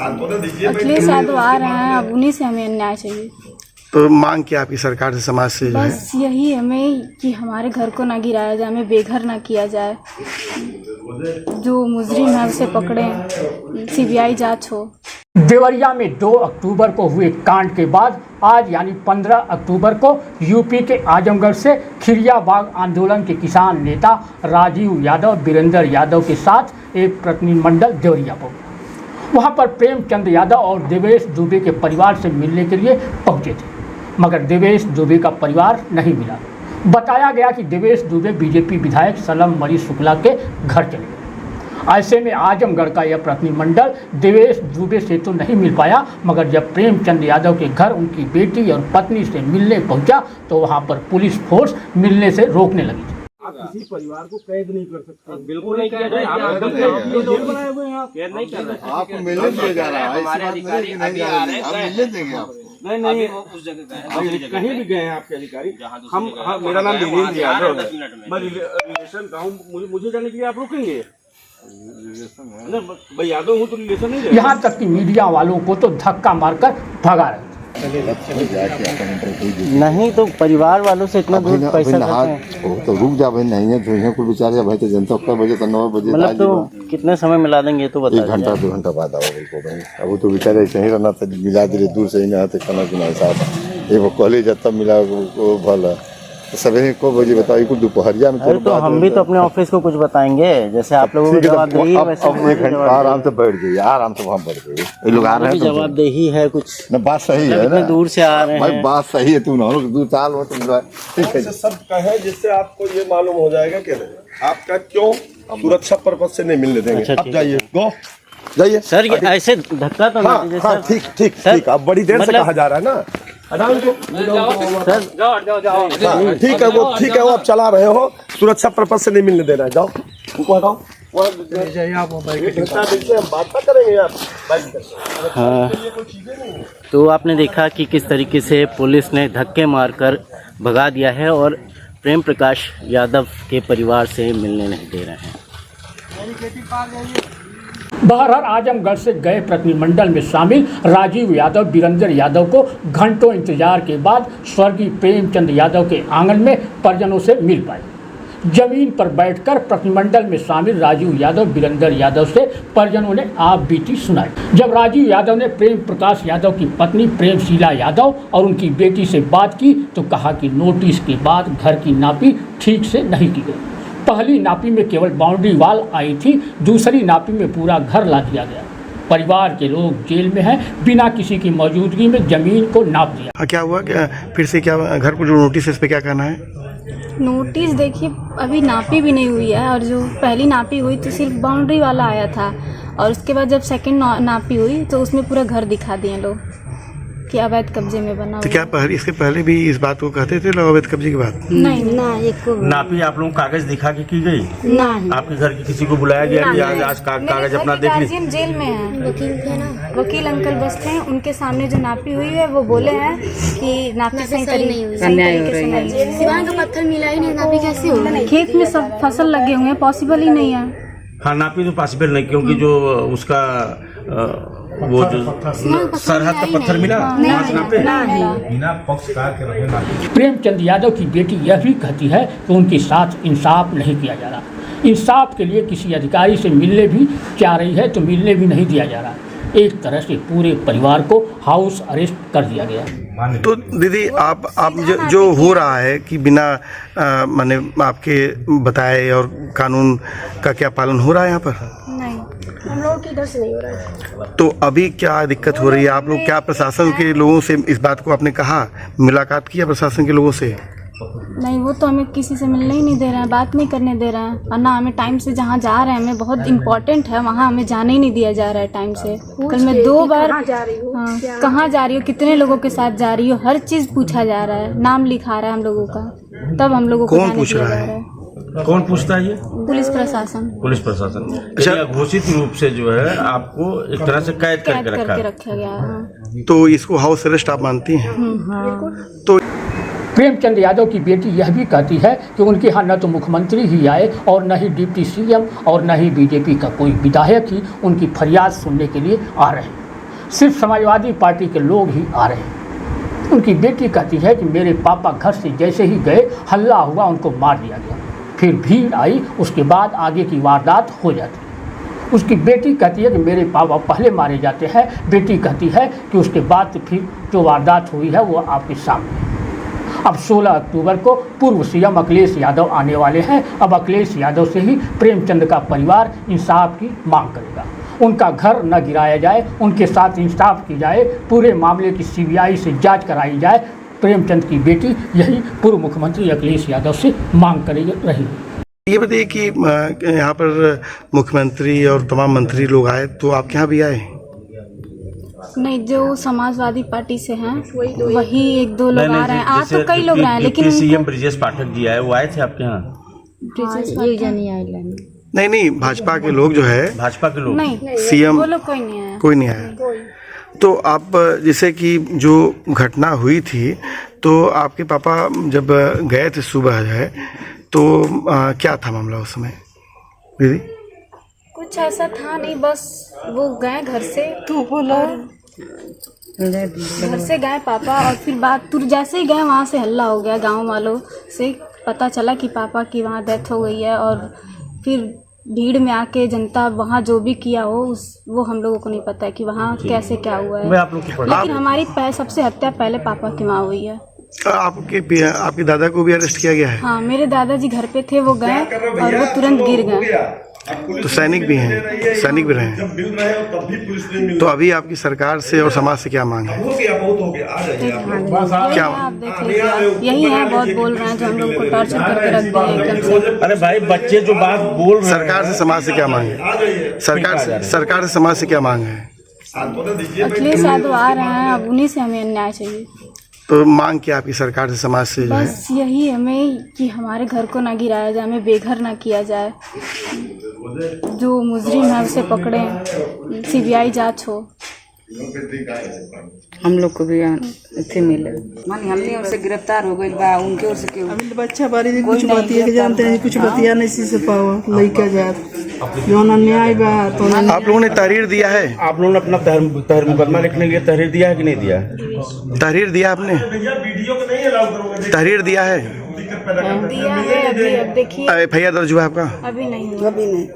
अखिलेश यादव आ रहे हैं, अब उन्हीं से हमें न्याय चाहिए। तो मांग क्या आपकी सरकार से, समाज से? बस यही हमें कि हमारे घर को ना गिराया जाए, हमें बेघर ना किया जाए, जो मुजरिम है उसे पकड़ें, सीबीआई जांच हो। देवरिया में 2 अक्टूबर को हुए कांड के बाद आज यानी 15 अक्टूबर को यूपी के आजमगढ़ से खिरियाबाग आंदोलन के किसान नेता राजीव यादव वीरेंद्र यादव के साथ एक प्रतिनिधिमंडल देवरिया पहुंचा। वहां पर प्रेमचंद यादव और देवेश दुबे के परिवार से मिलने के लिए पहुंचे थे, मगर देवेश दुबे का परिवार नहीं मिला। बताया गया कि देवेश दुबे बीजेपी विधायक सलम मरी शुक्ला के घर चले गए। ऐसे में आजमगढ़ का यह प्रतिनिधिमंडल देवेश दुबे से तो नहीं मिल पाया, मगर जब प्रेमचंद यादव के घर उनकी बेटी और पत्नी से मिलने पहुंचा तो वहां पर पुलिस फोर्स मिलने से रोकने लगी थी। आप किसी परिवार को कैद नहीं कर सकते। बिल्कुल नहीं किया जाए। आप मिलने दिया जा रहा है, हमारे अधिकारी अभी आ रहे हैं, मिलने देंगे आप? नहीं उस जगह कहीं भी गए हैं आपके अधिकारी। हम मेरा नाम वीरेंद्र यादव है, मैं रिलेशन का हूँ, मुझे जाने के लिए आप रुकेंगे? भाई यादव हूँ तो रिलेशन नहीं। यहाँ तक कि मीडिया वालों को तो धक्का मारकर भगा रहे थे। नहीं तो परिवार वालों से इतना दूर पैसा तो रुक जा भाई, नहीं है जो है कोई बेचारे भाई, तो जनता 8 बजे तो 9 बजे मतलब तो कितने समय मिला देंगे तो बता। 1 घंटा 2 घंटा बाद आओ भाई। अब तो बेचारे ऐसे ही रहना था, मिला दे दूर से ही ना आते खाना पीना हिसाब एक कॉलेज तब मिला भला सवेरे को बजे बताओ कुछ दोपहरिया में। तो हम भी तो अपने ऑफिस को कुछ बताएंगे, जैसे आप लोगों को जवाबदेही है वैसे 1 घंटा आराम से बैठ जाइए, आराम से वहाँ बैठ जाइए। ये लोग आ रहे हैं, जवाबदेही है कुछ ना, बात सही है ना, दूर से आ रहे हैं भाई, बात सही है। तुम दूर चाल हो तुम ठीक है, सब कहे जिससे आपको ये मालूम हो जाएगा कि आपका क्यों सुरक्षा पर्पज से नहीं मिलने देंगे। आप जाइए, गो जाइए सर। ये ऐसे धक्का तो नहीं दीजिए सर। ठीक ठीक ठीक, अब बड़ी देर से कहा जा रहा है ना। ठीक है वो, ठीक है वो आप चला रहे हो, सुरक्षा पर्पज से नहीं मिलने देना है। जाओ उनको हटाओ, बात करेंगे आप। हाँ, तो आपने देखा कि किस तरीके से पुलिस ने धक्के मारकर भगा दिया है और प्रेम प्रकाश यादव के परिवार से मिलने नहीं दे रहे हैं। बहरहाल आजमगढ़ से गए प्रतिनिधिमंडल में शामिल राजीव यादव वीरेंद्र यादव को घंटों इंतजार के बाद स्वर्गीय प्रेमचंद यादव के आंगन में परिजनों से मिल पाए। जमीन पर बैठकर प्रतिनिधिमंडल में शामिल राजीव यादव वीरेंद्र यादव से परिजनों ने आप बीती सुनाई। जब राजीव यादव ने प्रेम प्रकाश यादव की पत्नी प्रेमशीला यादव और उनकी बेटी से बात की तो कहा कि नोटिस के बाद घर की नापी ठीक से नहीं की गई। पहली नापी में केवल बाउंड्री वॉल आई थी, दूसरी नापी में पूरा घर ला दिया गया। परिवार के लोग जेल में हैं, बिना किसी की मौजूदगी में जमीन को नाप दिया। क्या हुआ, क्या फिर से क्या घर को जो नोटिस है इस पे क्या कहना है? नोटिस देखिए अभी नापी भी नहीं हुई है, और जो पहली नापी हुई तो सिर्फ बाउंड्री वाला आया था, और उसके बाद जब सेकंड नापी हुई तो उसमें पूरा घर दिखा दिए लोग कि अवैध कब्जे में बना। तो क्या इसके पहले भी इस बात को कहते थे लोग अवैध कब्जे की बात? नहीं ना, एक नापी आप लोगों कागज दिखा के की गई? नहीं। आपके घर की किसी को बुलाया गया कि आज कागज अपना देख लीजिए? जेल में है, वकील अंकल बस थे, उनके सामने जो नापी हुई है वो बोले हैं कि नापी सही तरीके से सिवान का पत्थर मिला ही नहीं, नापी कैसे होगी? खेत में सब फसल लगे हुए हैं, पॉसिबल ही नहीं है। हाँ, नापी तो पॉसिबल नहीं, क्योंकि जो उसका वो जो सरहद का पत्थर मिला बिना पक्षकार के रहे। प्रेमचंद यादव की बेटी यह भी कहती है कि उनके साथ इंसाफ नहीं किया जा रहा। इंसाफ के लिए किसी अधिकारी से मिलने भी चाह रही है तो मिलने भी नहीं दिया जा रहा। एक तरह से पूरे परिवार को हाउस अरेस्ट कर दिया गया। तो दीदी आप जो हो रहा है कि बिना माने आपके बताए और कानून का क्या पालन हो रहा है यहाँ पर? नहीं, हम लोगों की इधर से नहीं हो रहा है। तो अभी क्या दिक्कत हो रही है? आप लोग क्या प्रशासन के लोगों से इस बात को आपने कहा, मुलाकात किया प्रशासन के लोगों से? नहीं, वो तो हमें किसी से मिलने ही नहीं दे रहे हैं, बात नहीं करने दे रहे हैं, और ना हमें टाइम से जहाँ जा रहे हैं, हमें बहुत इम्पोर्टेंट है वहाँ हमें जाने ही नहीं दिया जा रहा है टाइम से। कल मैं 2 बार कहाँ जा रही हूँ, कितने लोगों के साथ जा रही हूँ, हर चीज़ पूछा जा रहा है, नाम लिखा रहा है हम लोगों का, तब हम लोगों को कौन पूछ रहा है? कौन पूछता है ये? पुलिस प्रशासन। पुलिस प्रशासन। अच्छा, घोषित रूप से जो है आपको एक तरह से कैद करके रखा गया है। तो इसको हाउस अरेस्ट आप मानती हैं? तो प्रेमचंद यादव की बेटी यह भी कहती है कि उनके यहाँ न तो मुख्यमंत्री ही आए और न ही डिप्टी सीएम और न ही बीजेपी का कोई विधायक ही उनकी फरियाद सुनने के लिए आ रहे हैं। सिर्फ समाजवादी पार्टी के लोग ही आ रहे हैं। उनकी बेटी कहती है कि मेरे पापा घर से जैसे ही गए हल्ला हुआ, उनको मार दिया गया, फिर भीड़ आई, उसके बाद आगे की वारदात हो जाती है। उसकी बेटी कहती है कि मेरे पापा पहले मारे जाते हैं। बेटी कहती है कि उसके बाद फिर जो वारदात हुई है वो आपके सामने है। अब 16 अक्टूबर को पूर्व सीएम अखिलेश यादव आने वाले हैं। अब अखिलेश यादव से ही प्रेमचंद का परिवार इंसाफ की मांग करेगा। उनका घर न गिराया जाए, उनके साथ इंसाफ की जाए, पूरे मामले की सीबीआई से जांच कराई जाए। प्रेमचंद की बेटी यही पूर्व मुख्यमंत्री अखिलेश यादव से मांग करेगी रही। ये बताइए कि यहाँ पर मुख्यमंत्री और तमाम मंत्री लोग आए, तो आपके यहाँ भी आए? नहीं, जो समाजवादी पार्टी से हैं वही एक दो लोग आ रहे हैं। आज तो कई लोग आए हैं, लेकिन सीएम ब्रजेश पाठक जी आए, वो आए थे आपके यहाँ? नहीं, भाजपा के लोग जो है, भाजपा के लोग नहीं, सीएम वो लोग कोई नहीं आया। कोई नहीं आया। तो आप जैसे कि जो घटना हुई थी, तो आपके पापा जब गए थे सुबह जो है, तो क्या था मामला उस समय दीदी? कुछ ऐसा था नहीं, बस वो गए घर से, तो बोला घर से गए पापा, और फिर बात जैसे ही गए वहाँ से हल्ला हो गया। गांव वालों से पता चला कि पापा की वहाँ डेथ हो गई है, और फिर भीड़ में आके जनता वहाँ जो भी किया हो वो हम लोगों को नहीं पता है कि वहाँ कैसे क्या हुआ है। लेकिन हमारी सबसे हत्या पहले पापा की वहाँ हुई है। आपके दादा को भी अरेस्ट किया गया है? हाँ, मेरे दादाजी घर पे थे, वो गए और वो तुरंत गिर गए। तो सैनिक भी हैं, सैनिक भी रहे हैं। तो अभी आपकी सरकार से और समाज से क्या मांग है? क्या आप देख लीजिए, यही है, बहुत बोल रहे हैं जो हम लोग को टॉर्चर करके रख दिया एकदम से। अरे भाई, बच्चे जो बात बोल रहे हैं, सरकार से समाज से क्या मांग है? सरकार से समाज से क्या मांग है? अखिलेश यादव आ रहे हैं, अब उन्हीं से हमें न्याय चाहिए। तो मांग क्या आपकी सरकार से समाज से जो है? बस यही हमें कि हमारे घर को ना गिराया जाए, हमें बेघर ना किया जाए, जो मुजरिम है उसे पकड़े, सीबीआई जांच हो। हम लोग को भी अच्छे मिले, मानी हमने उनसे गिरफ्तार हो गई बा, उनके ओर से क्यों बच्चा बारी में कुछ बतिया के जानते हैं, कुछ बतिया नहीं से पावा लइका जात जो अन्याय बा। तो आप लोगों ने तहरीर दिया है? आप लोगों ने अपना तहरीर मुकदमा लिखने के लिए तहरीर दिया है कि नहीं दिया? तहरीर दिया आपने? तहरीर दिया है? दिया है, अभी अब देखिए एफआईआर दर्ज हुआ है आपका? अभी नहीं।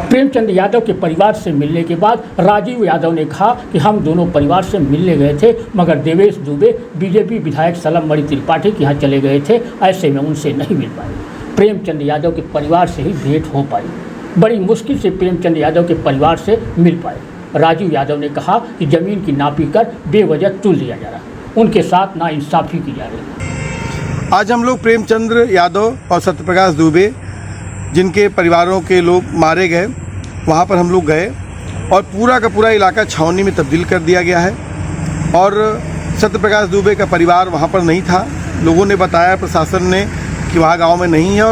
प्रेमचंद यादव के परिवार से मिलने के बाद राजीव यादव ने कहा कि हम दोनों परिवार से मिलने गए थे, मगर देवेश दुबे बीजेपी विधायक सलम मणि त्रिपाठी के यहाँ चले गए थे, ऐसे में उनसे नहीं मिल पाए। प्रेमचंद यादव के परिवार से ही भेंट हो पाई। बड़ी मुश्किल से प्रेमचंद यादव के परिवार से मिल पाए। राजीव यादव ने कहा कि जमीन की नापी कर बेवजह तुल दिया जा रहा, उनके साथ नाइंसाफी की जा रही। आज हम लोग प्रेमचंद्र यादव और सत्यप्रकाश दुबे, जिनके परिवारों के लोग मारे गए, वहाँ पर हम लोग गए और पूरा का पूरा इलाका छावनी में तब्दील कर दिया गया है। और सत्यप्रकाश दुबे का परिवार वहाँ पर नहीं था। लोगों ने बताया प्रशासन ने कि वहाँ गांव में नहीं है,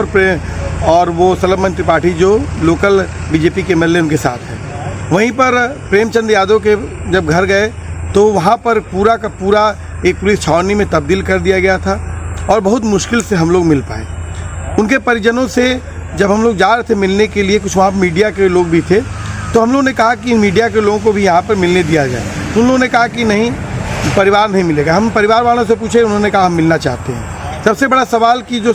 और वो सलम मणि त्रिपाठी जो लोकल बीजेपी के एमएलए उनके साथ है। वहीं पर प्रेमचंद यादव के जब घर गए तो वहाँ पर पूरा का पूरा एक पुलिस छावनी में तब्दील कर दिया गया था, और बहुत मुश्किल से हम लोग मिल पाए। उनके परिजनों से जब हम लोग जा रहे थे मिलने के लिए, कुछ वहाँ मीडिया के लोग भी थे, तो हम लोगों ने कहा कि मीडिया के लोगों को भी यहाँ पर मिलने दिया जाए। तो उन लोगों ने कहा कि नहीं, परिवार नहीं मिलेगा। हम परिवार वालों से पूछे, उन्होंने कहा हम मिलना चाहते हैं। सबसे बड़ा सवाल कि जो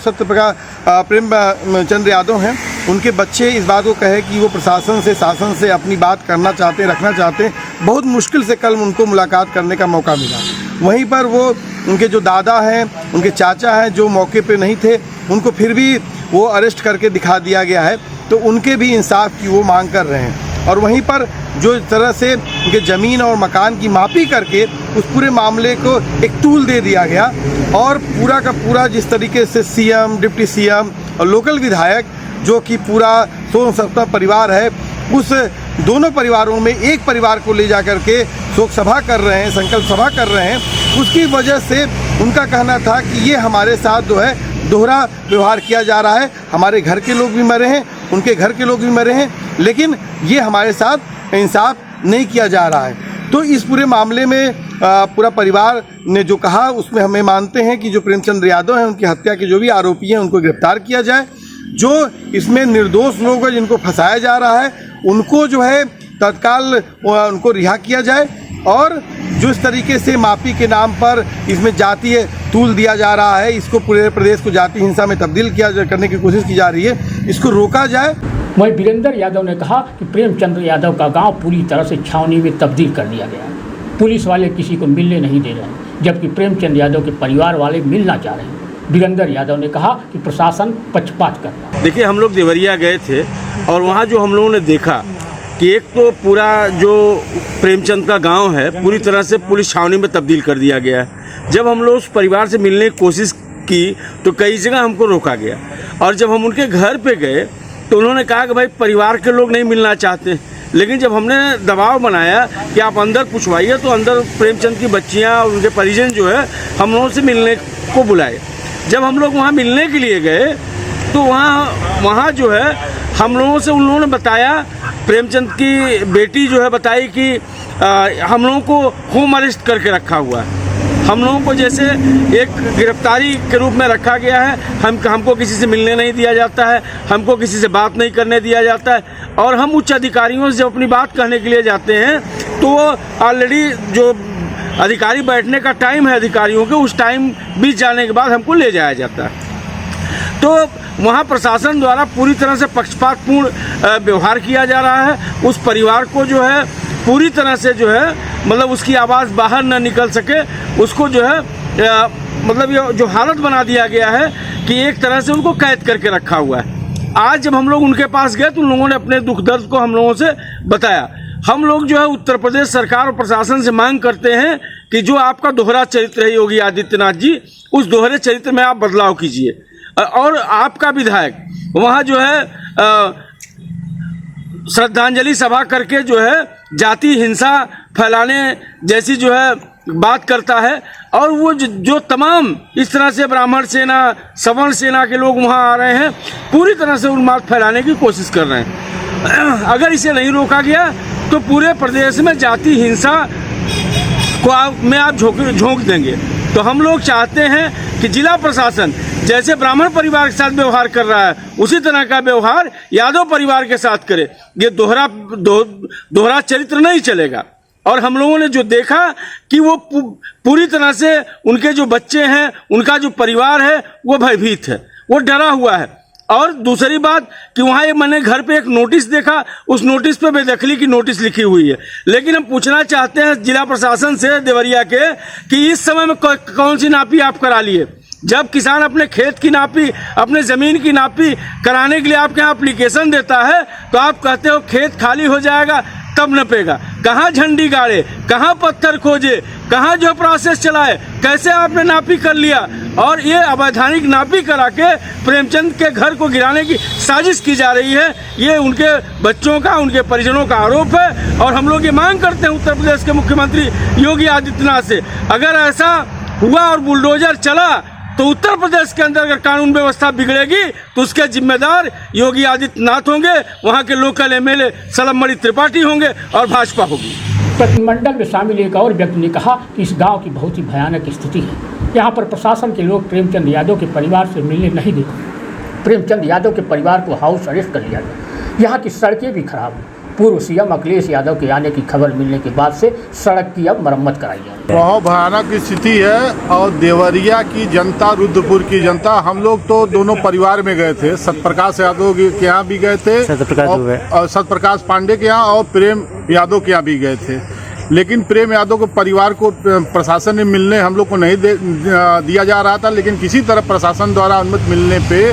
प्रेमचंद यादव हैं, उनके बच्चे इस बात को कहे कि वो प्रशासन से, शासन से अपनी बात करना चाहते हैं, रखना चाहते हैं। बहुत मुश्किल से कल उनको मुलाकात करने का मौका मिला। वहीं पर वो उनके जो दादा हैं, उनके चाचा हैं, जो मौके पे नहीं थे, उनको फिर भी वो अरेस्ट करके दिखा दिया गया है। तो उनके भी इंसाफ की वो मांग कर रहे हैं। और वहीं पर जो तरह से उनके ज़मीन और मकान की मापी करके उस पूरे मामले को एक टूल दे दिया गया, और पूरा का पूरा जिस तरीके से सीएम, डिप्टी सीएम और लोकल विधायक, जो कि पूरा 16 परिवार है, उस दोनों परिवारों में एक परिवार को ले जा कर के शोक सभा कर रहे हैं, संकल्प सभा कर रहे हैं। उसकी वजह से उनका कहना था कि ये हमारे साथ जो है दोहरा व्यवहार किया जा रहा है। हमारे घर के लोग भी मरे हैं, उनके घर के लोग भी मरे हैं, लेकिन ये हमारे साथ इंसाफ नहीं किया जा रहा है। तो इस पूरे मामले में पूरा परिवार ने जो कहा, उसमें हमें मानते हैं कि जो प्रेमचंद यादव हैं, उनकी हत्या के जो भी आरोपी हैं, उनको गिरफ्तार किया जाए। जो इसमें निर्दोष लोग हैं, जिनको फंसाया जा रहा है, उनको जो है तत्काल उनको रिहा किया जाए और जिस तरीके से माफ़ी के नाम पर इसमें जातीय तूल दिया जा रहा है, इसको पूरे प्रदेश को जाति हिंसा में तब्दील करने की कोशिश की जा रही है, इसको रोका जाए। वहीं वीरेंद्र यादव ने कहा कि प्रेमचंद्र यादव का गांव पूरी तरह से छावनी में तब्दील कर दिया गया है। पुलिस वाले किसी को मिलने नहीं दे रहे हैं, जबकि प्रेमचंद्र यादव के परिवार वाले मिलना चाह रहे हैं। वीरेंद्र यादव ने कहा कि प्रशासन पक्षपात कर रहा है। देखिए, हम लोग देवरिया गए थे और वहाँ जो हम लोगों ने देखा कि एक तो पूरा जो प्रेमचंद का गांव है पूरी तरह से पुलिस छावनी में तब्दील कर दिया गया है। जब हम लोग उस परिवार से मिलने की कोशिश की तो कई जगह हमको रोका गया, और जब हम उनके घर पे गए तो उन्होंने कहा कि भाई परिवार के लोग नहीं मिलना चाहते। लेकिन जब हमने दबाव बनाया कि आप अंदर पूछवाइए तो अंदर प्रेमचंद की बच्चियाँ और उनके परिजन जो है हम लोगों से मिलने को बुलाए। जब हम लोग वहाँ मिलने के लिए गए तो वहाँ जो है हम लोगों से उन लोगों ने बताया, प्रेमचंद की बेटी जो है बताई कि हम लोगों को होम अरेस्ट करके रखा हुआ है, हम लोगों को जैसे एक गिरफ्तारी के रूप में रखा गया है। हमको किसी से मिलने नहीं दिया जाता है, हमको किसी से बात नहीं करने दिया जाता है, और हम उच्च अधिकारियों से जब अपनी बात कहने के लिए जाते हैं तो ऑलरेडी जो अधिकारी बैठने का टाइम है अधिकारियों के, उस टाइम बीत जाने के बाद हमको ले जाया जाता है। तो वहाँ प्रशासन द्वारा पूरी तरह से पक्षपातपूर्ण व्यवहार किया जा रहा है। उस परिवार को जो है पूरी तरह से जो है मतलब उसकी आवाज़ बाहर न निकल सके, उसको जो है मतलब ये जो हालत बना दिया गया है कि एक तरह से उनको कैद करके रखा हुआ है। आज जब हम लोग उनके पास गए तो उन लोगों ने अपने दुख दर्द को हम लोगों से बताया। हम लोग जो है उत्तर प्रदेश सरकार और प्रशासन से मांग करते हैं कि जो आपका दोहरा चरित्र है योगी आदित्यनाथ जी, उस दोहरे चरित्र में आप बदलाव कीजिए, और आपका विधायक वहाँ जो है श्रद्धांजलि सभा करके जो है जाति हिंसा फैलाने जैसी जो है बात करता है, और वो जो तमाम इस तरह से ब्राह्मण सेना सवर्ण सेना के लोग वहाँ आ रहे हैं, पूरी तरह से उन्माद फैलाने की कोशिश कर रहे हैं। अगर इसे नहीं रोका गया तो पूरे प्रदेश में जाति हिंसा को में आप झोंक देंगे। तो हम लोग चाहते हैं कि जिला प्रशासन जैसे ब्राह्मण परिवार के साथ व्यवहार कर रहा है उसी तरह का व्यवहार यादव परिवार के साथ करे। ये दोहरा चरित्र नहीं चलेगा। और हम लोगों ने जो देखा कि वो पूरी तरह से उनके जो बच्चे हैं, उनका जो परिवार है वो भयभीत है, वो डरा हुआ है। और दूसरी बात कि वहाँ ये मैंने घर पे एक नोटिस देखा, उस नोटिस पे बेदखली की नोटिस लिखी हुई है। लेकिन हम पूछना चाहते हैं जिला प्रशासन से देवरिया के कि इस समय में कौन सी नापी आप करा लिए? जब किसान अपने खेत की नापी, अपने ज़मीन की नापी कराने के लिए आपके यहाँ एप्लीकेशन देता है तो आप कहते हो खेत खाली हो जाएगा तब नपेगा। कहाँ झंडी गाड़े, कहाँ पत्थर खोजे, कहाँ जो प्रोसेस चलाए, कैसे आपने नापी कर लिया? और ये अवैधानिक नापी करा के प्रेमचंद के घर को गिराने की साजिश की जा रही है। ये उनके बच्चों का, उनके परिजनों का आरोप है। और हम लोग ये मांग करते हैं उत्तर प्रदेश के मुख्यमंत्री योगी आदित्यनाथ से, अगर ऐसा हुआ और बुलडोजर चला तो उत्तर प्रदेश के अंदर अगर कानून व्यवस्था बिगड़ेगी तो उसके जिम्मेदार योगी आदित्यनाथ होंगे, वहाँ के लोकल एमएलए सलमणि त्रिपाठी होंगे और भाजपा होगी। प्रतिनिधिमंडल में शामिल एक और व्यक्ति ने कहा कि इस गांव की बहुत ही भयानक स्थिति है। यहाँ पर प्रशासन के लोग प्रेमचंद यादव के परिवार से मिलने नहीं देते। प्रेमचंद यादव के परिवार को हाउस अरेस्ट कर लिया गया। यहाँ की सड़कें भी खराब हैं। पूर्व सीएम अखिलेश यादव के आने की खबर मिलने के बाद से सड़क की अब मरम्मत कराई है। बहुत भयानक स्थिति है। और देवरिया की जनता, रुद्रपुर की जनता, हम लोग तो दोनों परिवार में गए थे। सत्यप्रकाश यादव के यहाँ भी गए थे और सत्यप्रकाश पांडे के यहाँ, और प्रेम यादव के यहाँ भी गए थे। लेकिन प्रेम यादव के परिवार को प्रशासन ने मिलने हम लोग को नहीं दिया जा रहा था। लेकिन किसी तरह प्रशासन द्वारा अनुमति मिलने पे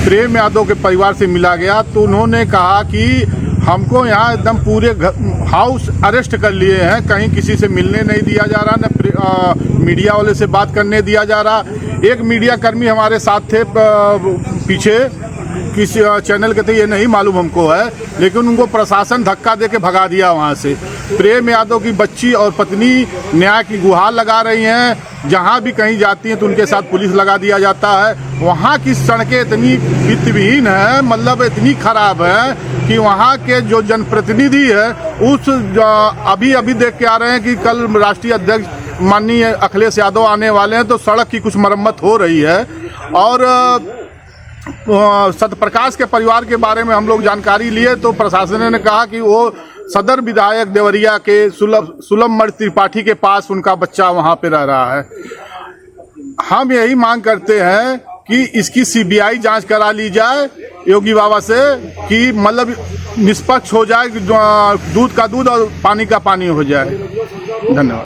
प्रेम यादव के परिवार से मिला गया तो उन्होंने कहा कि हमको यहाँ एकदम पूरे हाउस अरेस्ट कर लिए हैं, कहीं किसी से मिलने नहीं दिया जा रहा, न मीडिया वाले से बात करने दिया जा रहा। एक मीडिया कर्मी हमारे साथ थे पीछे, किस चैनल के थे ये नहीं मालूम हमको है, लेकिन उनको प्रशासन धक्का दे के भगा दिया वहाँ से। प्रेम यादव की बच्ची और पत्नी न्याय की गुहार लगा रही हैं। जहाँ भी कहीं जाती हैं तो उनके साथ पुलिस लगा दिया जाता है। वहाँ की सड़कें इतनी वित्तविहीन है, मतलब इतनी खराब है कि वहाँ के जो जनप्रतिनिधि है उस अभी देख के आ रहे हैं कि कल राष्ट्रीय अध्यक्ष माननीय अखिलेश यादव आने वाले हैं तो सड़क की कुछ मरम्मत हो रही है। और सत्यप्रकाश के परिवार के बारे में हम लोग जानकारी लिए तो प्रशासन ने कहा कि वो सदर विधायक देवरिया के सुलभ त्रिपाठी के पास उनका बच्चा वहां पे रह रहा है। हम यही मांग करते हैं कि इसकी सीबीआई जांच करा ली जाए योगी बाबा से, कि मतलब निष्पक्ष हो जाए, दूध का दूध और पानी का पानी हो जाए। धन्यवाद।